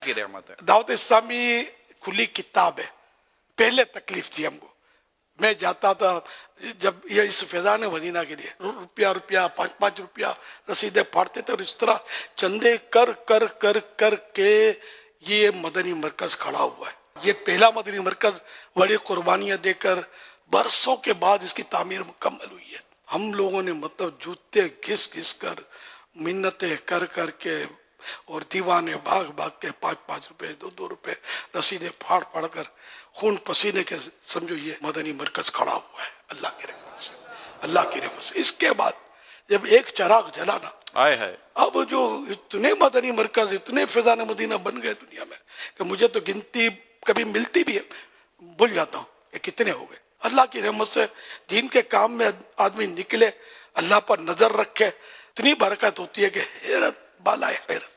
کی رحمت ہے. دعوت اسلامی کھلی کتاب ہے. پہلے تکلیف تھی ہم کو. میں جاتا تھا جب یہ اس فیضان مدینہ کے لیے روپیہ 5 روپیہ رسیدیں پھاڑتے تھے اور اس طرح چندے کر کر کر کر کے یہ مدنی مرکز کھڑا ہوا ہے. یہ پہلا مدنی مرکز بڑی قربانیاں دے کر برسوں کے بعد اس کی تعمیر مکمل ہوئی ہے. ہم لوگوں نے جوتے گھس گھس کر منتیں کر کر کے اور دیوانے بھاگ بھاگ کے 5 روپے 2 روپے رسیدیں پھاڑ پھاڑ کر خون پسینے کے سمجھو یہ مدنی مرکز کھڑا ہوا ہے اللہ کی رحمت سے. اللہ کی رحمت سے اس کے بعد جب ایک چراغ جلا نا آئے ہے اب جو اتنے مدنی مرکز اتنے فیضان مدینہ بن گئے دنیا میں کہ مجھے تو گنتی کبھی ملتی بھی ہے بھول جاتا ہوں کہ کتنے ہو گئے. اللہ کی رحمت سے دین کے کام میں آدمی نکلے اللہ پر نظر رکھے اتنی برکت ہوتی ہے کہ حیرت بالائے حیرت.